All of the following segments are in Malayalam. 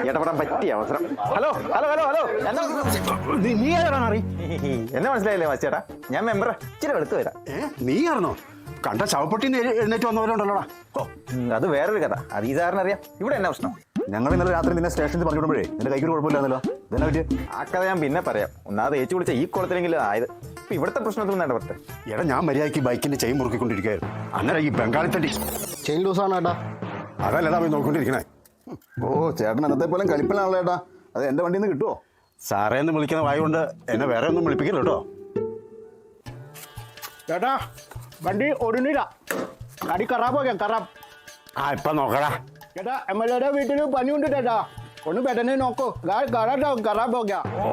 ഇടപെടാൻ പറ്റിയ അവസരം. ഹലോ ഹലോ ഹലോ ഹലോ, നീ ഏതാണറി? എന്നെ മനസ്സിലായില്ലേ വാച്ചേട്ടാ? ഞാൻ മെമ്പറാ. ഇച്ചിരി വെളുത്ത് വരാം. നീ ആയിരുന്നോ? കണ്ട ശവപ്പെട്ടി എഴുന്നേറ്റ് വന്നവരുണ്ടല്ലോടാ. അത് വേറൊരു കഥ. അത് ഈ സാറിന് അറിയാം. ഇവിടെ എന്നാ പ്രശ്നം? ഞങ്ങൾ ഇന്നലെ രാത്രി നിന്നെ സ്റ്റേഷനിൽ പറഞ്ഞിടുമ്പോഴേ നിന്റെ കൈക്ക് കുഴപ്പമില്ലാന്നല്ലോ. ഇതെന്നാ പറ്റിയ? ആ കഥ ഞാൻ പിന്നെ പറയാം. ഒന്നാമത് ഏച്ചു വിളിച്ച ഈ കുളത്തിലെങ്കിലും ആയത്. ഇപ്പൊ ഇവിടുത്തെ പ്രശ്നത്തിൽ ഇടപെട്ടെ. എടാ, ഞാൻ മര്യാദയ്ക്ക് ബൈക്കിന്റെ ചെയിൻ മുറുക്കിക്കൊണ്ടിരിക്കുകയായിരുന്നു. അന്നേരം ഈ ബംഗാളി തട്ടി ചെയിൻ ലൂസാണ് ഏട്ടാ. അതല്ലടാ പോയി നോക്കിക്കൊണ്ടിരിക്കണേ. ഓ, ചേട്ടൻ എന്നത്തെ പോലെ കളിപ്പിലാണല്ലോ ഏട്ടാ. അത് എന്റെ വണ്ടിയിൽ നിന്ന് കിട്ടുമോ? സാറേ എന്ന് വിളിക്കുന്ന വായ കൊണ്ട് എന്നെ വേറെ ഒന്നും വിളിപ്പിക്കില്ല കേട്ടോ. ചേട്ടാ, വണ്ടി ഓടുന്നില്ല. गाड़ी खराब हो गया, खराब. ആ ഇപ്പൊ നോക്കടാ. ചേട്ടാ, എംഎൽഎയുടെ വീട്ടിൽ പണിയുണ്ട് ചേട്ടാ. ഒന്ന് പെട്ടെന്ന് നോക്കൂ. गाड़ी खराब हो गया. ഓ,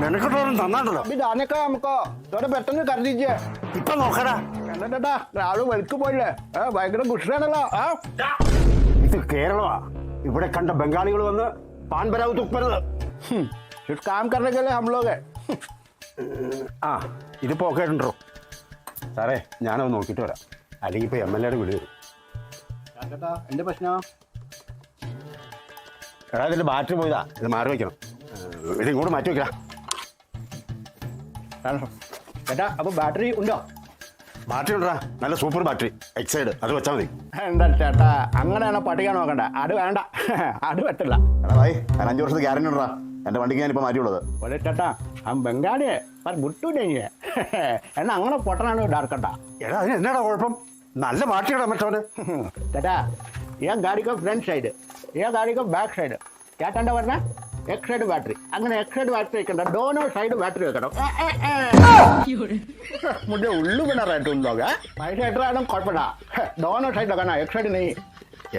നിനക്കിട്ടൊന്നും തന്നാണ്ടല്ലോ. अभी जाने का हमको थोड़ा പെട്ടെന്ന് कर दीजिए. ഇപ്പൊ നോക്കടാ. എന്താ ചേട്ടാ, രാവിലെ വെളുക്ക് പോയില്ലേ? ഭയങ്കര ഗുസ്സാണല്ലോ. ഇത് കേരളമാ. ഇവിടെ കണ്ട ബംഗാളികൾ വന്ന് പാൻ പരാവ് തുപ്പരുത്. काम करने के लिए हम लोग है. ആ ഇതിപ്പോ ഓക്കെ ഉണ്ടോ? സാറേ, ഞാനത് നോക്കിയിട്ട് വരാം. അല്ലെങ്കിൽ ഇപ്പൊ എംഎൽഎയുടെ വിളി വരും. ചേട്ടാ, എന്റെ പ്രശ്നം എടാ, ഇതിന്റെ ബാറ്ററി പോയതാ. ഇത് മാറി വയ്ക്കണം. ഇത് ഇങ്ങോട്ട് മാറ്റി വെക്കടാ. ചേട്ടാ, അപ്പൊ ബാറ്ററി ഉണ്ടോ? ബാറ്ററി ഉണ്ടാ, നല്ല സൂപ്പർ ബാറ്ററി എക്സൈഡ്. അത് വെച്ചാൽ മതി. എന്താ ചേട്ടാ, അങ്ങനെയാണോ പഠിക്കാൻ നോക്കണ്ട? അത് വേണ്ട, അത് പറ്റില്ല. എടാ ഭായി, 5 വർഷത്തെ ഗ്യാരണ്ടി ഉണ്ടാ. എന്റെ വണ്ടിക്ക് ഞാനിപ്പോ മാറ്റിയുള്ളത്. बोले चाचा हम बंगाली है पर बुट्टू नहीं है. എന്നാ അങ്ങനെ പൊട്ടനാണ് ഡാർക്കട്ട. എടാ, അതിന് എന്നാടാ കുഴപ്പം? നല്ല ബാറ്ററിയുടെ മറ്റവന്. चाचा, ये गाड़ी का फ्रंट साइड, ये गाड़ी का बैक साइड. क्या ठंडा वरना एक साइड बैटरी. അങ്ങനെ एक साइड बैटरी വെക്കണ്ട, दोनों साइड बैटरी വെക്കണം. मुझे उल्लू बना रहा है तुम लोग. भाई साइड आना കുഴപ്പമില്ല, दोनों साइड लगाना, एक साइड नहीं.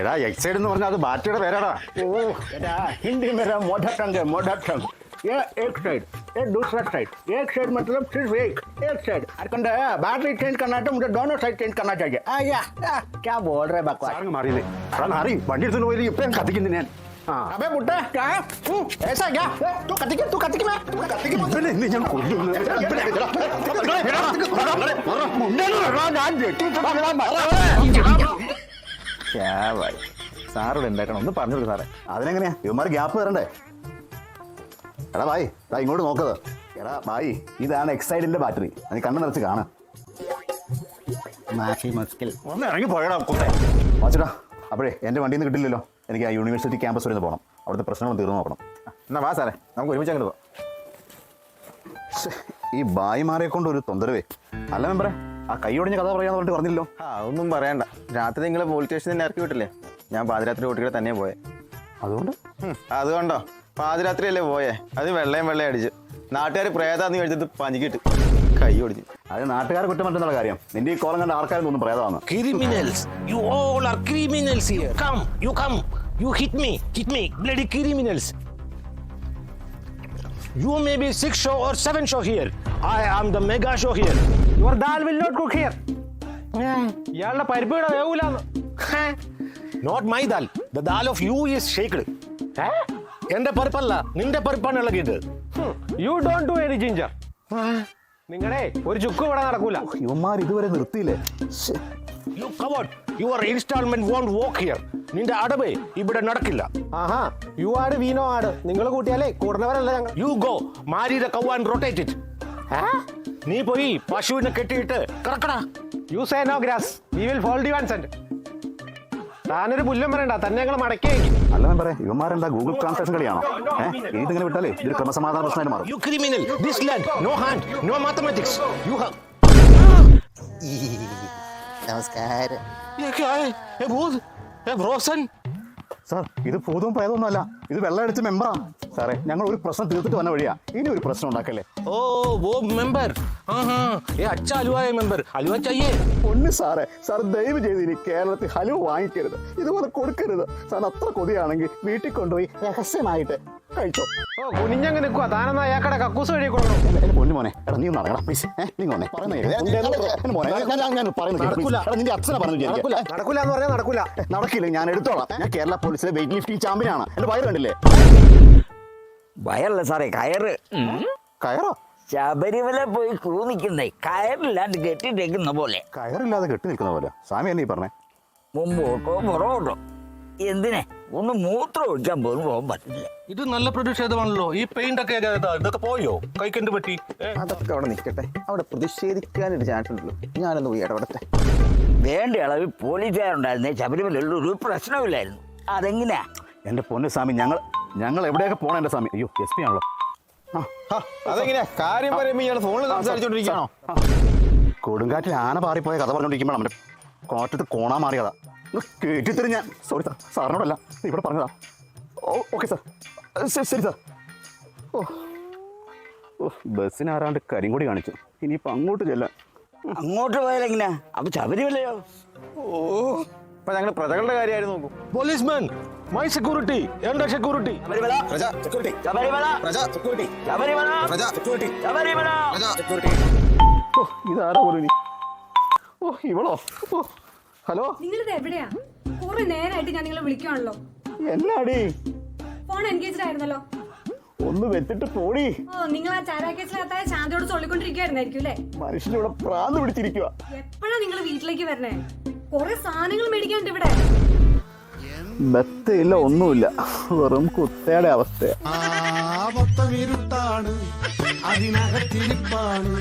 എടാ, എക്സൈഡ് എന്ന് പറഞ്ഞാൽ അത് ബാറ്ററിയുടെ പേരാടാ. ओह बेटा, हिंदी मेरा मदर टंग है, मदर टंग. ये एक साइड, ये दूसरा साइड. एक साइड मतलब सिर्फ एक साइड. अरे बैटरी चेंज करना है तो मुझे दोनों साइड चेंज करना चाहिए. क्या बोल रहे बकवास. സാറങ്ങ് മാറിയില്ലേ? എടാ മാറി, വണ്ടി എടുത്തുകൊണ്ട് പോയി ഇപ്പൊ ഞാൻ കത്തിക്കുന്നു ഞാൻ. ആ अबे बुड्ढा, क्या है? ऐसा क्या? तू कती मैं ഇവനെ ഇന്ന് ഞാൻ കൊല്ലുന്നു. സാറോട് ഉണ്ടാക്കണം. ഒന്ന് പറഞ്ഞു കൊടുക്കും സാറേ. അതിനെങ്ങനെയാ ഇവന്മാർ ഗ്യാപ്പ് തരണ്ടേ? എടാ ഭായി, ഇങ്ങോട്ട് നോക്കത്. എടാ ഭായി, ഇതാണ് എക്സൈഡിന്റെ ബാറ്ററി. അത് കണ്ണു നിറച്ച് കാണാം. ഒന്ന് ഇറങ്ങി പോയടാ കുത്തേ. വാച്ചടാ, അപ്പോഴേ എന്റെ വണ്ടിയിൽ നിന്ന് കിട്ടില്ലല്ലോ. എനിക്ക് ആ യൂണിവേഴ്സിറ്റി ക്യാമ്പസ് വരെ ഒന്ന് പോകണം. അവിടുത്തെ പ്രശ്നങ്ങൾ തീർന്നു നോക്കണം. എന്നാ വാ സാറേ, നമുക്ക് ഒരുമിച്ച് അങ്ങോട്ട് പോവാം. ഈ ഭായിമാരെ കൊണ്ട് ഒരു തൊന്തരവേ. അല്ല മെമ്പറെ, ആ കൈയൊടിഞ്ഞ കഥ പറയാന്ന് പറഞ്ഞിട്ട് പറഞ്ഞില്ലോ. ഒന്നും പറയണ്ട. രാത്രി നിങ്ങൾ പോലീസ് സ്റ്റേഷനിൽ നിന്ന് ഇറക്കി വിട്ടില്ലേ? ഞാൻ പാതിരാത്രി കുട്ടികളെ തന്നെ പോയെ. അതുകൊണ്ട് അതുകൊണ്ടോ? പാതിരാത്രി അല്ലേ പോയേ? അത് വെള്ളയും അടിച്ചു. നാട്ടുകാർ പ്രേതാന്ന് കഴിച്ചിട്ട് പഞ്ഞിക്കിട്ട് കൈ ഒടിച്ചു. അത് നാട്ടുകാരെ കുറ്റം പറ്റുന്നുള്ള കാര്യം. നിന്റെ ഈ കോളം കണ്ട ആൾക്കാരും തോന്നും പ്രേതമാണ്. Criminals, you all are criminals here. Come, you hit me, bloody criminals. You may be 6 show or 7 show here. I am the mega show here. Your dal will not cook here. ഇയാളുടെ പരിപ്പ് ഇവിടെ വേവൂലാന്ന്. Not my dal. The dal of you is shaked. എന്റെ പരിപ്പല്ല, നിന്റെ പരിപ്പാണ് ഇളകിയത്. You don't do any ginger. നിങ്ങളെ ഒരു ചുക്കും ഇവിടെ നടക്കൂല. ഇവന്മാർ ഇതുവരെ നിർത്തിയില്ലേ? You coward. Your installment won't work here. നിന്റെ അടവ് ഇവിടെ നടക്കില്ല. ആഹാ, യു ആട് വീനോ ആട്. നിങ്ങൾ കൂട്ടിയാലേ കൂടുന്നവരല്ല ഞങ്ങൾ. You go, marry the cow and rotate it. നീ പോയി പശുവിനെ കെട്ടിയിട്ട് കറക്കടാ. You say no grass, we will fold you and send. താനൊരു പുല്ലും പറയണ്ട, തന്നെ ഞങ്ങൾ മടക്കി വയ്ക്കും. അല്ല മെമ്പറെ, ഇവന്മാരെന്താ ഗൂഗിൾ ട്രാൻസ്ലേഷൻ കളിയാണോ? ഇതിങ്ങനെ വിട്ടാലേ ഇതൊരു ക്രമസമാധാന പ്രശ്നമായിട്ട് മാറും. You criminal. This land, no hand, no mathematics. You have. നമസ്കാരം. ये क्या है? ये भूत? ये भरोसन? സാർ, ഇത് ഭൂതവും പ്രേതമൊന്നും അല്ല. ഇത് വെള്ളമടിച്ച മെമ്പറാ. സാറേ, ഞങ്ങൾ ഒരു പ്രശ്നം തീർത്തിട്ട് വന്ന വഴിയാ. ഇനി ഒരു പ്രശ്നം ഉണ്ടാക്കല്ലേ. Oh, वो member. हाँ, ये अच्छा हलवा है member. हलवा चाहिए? ഒന്ന് സാറേ, ദയവ് ചെയ്ത് ഇനി കേരളത്തിൽ ഹലുവ വാങ്ങിക്കരുത്. ഇതുപോലെ കൊടുക്കരുത്. സാർ അത്ര കൊതിയാണെങ്കിൽ വീട്ടിൽ കൊണ്ടുപോയി രഹസ്യമായിട്ട് കഴിച്ചോ. ഓ, കുനിഞ്ഞങ്ങ് നിൽക്കുക. താനെന്നാ അയാക്കടെ കക്കൂസ് വഴി കൊടുക്കണം. എന്റെ പൊന്നു മോനെ, എടാ നീ ഒന്ന് നടക്കടാ പ്ലീസ്. നീ മോനെ നിന്റെ അച്ഛനെ പറഞ്ഞു നടക്കൂല എന്ന് പറഞ്ഞാൽ നടക്കൂല. നടക്കില്ല, ഞാൻ എടുത്തോളാം. ഞാൻ കേരള പോലീസിലെ വെയിറ്റ് ലിഫ്റ്റിംഗ് ചാമ്പ്യനാണ്. എന്റെ വയറ് കണ്ടില്ലേ? വയറല്ല സാറേ, കയറ്. കയറോ? ശബരിമല പോയി നിൽക്കുന്നേ, കയറില്ലാണ്ട് കെട്ടിട്ടേക്കുന്ന പോലെ. കയറില്ലാതെ കെട്ടി നിൽക്കുന്ന പോലെ. സ്വാമി എന്നെ ഈ പറഞ്ഞേ. മുമ്പോട്ടോ പുറകോട്ടോ എന്തിനെ ഒന്ന് മൂത്രം ഒഴിക്കാൻ പോലും പോകാൻ പറ്റില്ല. ഇത് നല്ല പ്രതിഷേധമാണല്ലോ. ഈ പെയിന്റ് ഒക്കെ ഇതൊക്കെ പോയോ? കൈക്കെന്ത് പറ്റി? അതൊക്കെ അവിടെ നിൽക്കട്ടെ. അവിടെ പ്രതിഷേധിക്കാനൊരു ചാൻസ് ഉണ്ടല്ലോ. ഞാനൊന്ന് പോയി ഇടപെടട്ടെ. വേണ്ട അളവിൽ പോലീസുകാരുണ്ടായിരുന്നേ ശബരിമലയിൽ ഒരു പ്രശ്നമില്ലായിരുന്നു. അതെങ്ങനെയാ? എൻ്റെ പൊന്നു സ്വാമി, ഞങ്ങൾ എവിടെയൊക്കെ പോകണം എൻ്റെ സ്വാമി? അയ്യോ SP ആണല്ലോ. അതെങ്ങനെയാ കാര്യം പറയുമ്പോ ഇയാൾ ഫോണിൽ സംസാരിച്ചോണ്ടിരിക്കണോ? കൊടുങ്കാറ്റിൽ ആന പാറിപ്പോയ കഥ പറഞ്ഞോണ്ടിരിക്കുമ്പോൾ നമ്മുടെ കോറ്റത്ത് കോണാ മാറിയതാ. കേട്ടിത്തരും ഞാൻ. സോറി സാർ, സാറിനോടല്ല ഇവിടെ പറഞ്ഞതാ. ഓക്കെ സാർ, ശരി സാർ. ബസ്സിന് ആരാണ്ട് കരിങ്കൊടി കാണിച്ചു. ഇനിയിപ്പോൾ അങ്ങോട്ട് ചെല്ലാൻ. അങ്ങോട്ട് പോയാലെങ്ങനെയാ? അപ്പൊ ശബരിമലയോ? അപ്പൊ ഞങ്ങൾ പ്രജകളുടെ കാര്യമായിരുന്നു നോക്കും. പോലീസ്മാൻ, മൈ സെക്യൂരിറ്റി, എന്റെ സെക്യൂരിറ്റി. ശബരിമല ശബരിമല ശബരിമല. ഇതാരാ പോലും ഇനി? ഇവളോ? ഹലോ, നിങ്ങളിത് എവിടെയാ? കുറെ നേരമായിട്ട് ഞാൻ നിങ്ങളെ വിളിക്കുവാണല്ലോ. എന്നാടി? ഫോൺ എൻഗേജ്ഡ് ആയിരുന്നല്ലോ. ഒന്ന് വെച്ചിട്ട് പോടി. നിങ്ങൾ ആ ചാരാ കേസിലകത്തായ ശാന്തയോട് ചൊല്ലിക്കൊണ്ടിരിക്കുവായിരുന്നായിരിക്കും അല്ലേ? മനുഷ്യനിവിടെ പ്രാന്ത് പിടിച്ചിരിക്കുക. എപ്പോഴാ നിങ്ങൾ വീട്ടിലേക്ക് വരണേ? കുറെ സാധനങ്ങൾ മേടിക്കാണ്ട് ഇവിടെ. ബത്തയില്ല, ഒന്നുമില്ല, വെറും കുത്തയുടെ അവസ്ഥ. മൊത്തം ഇരുട്ടാണ്, അതിനകത്തിരിപ്പാണ്.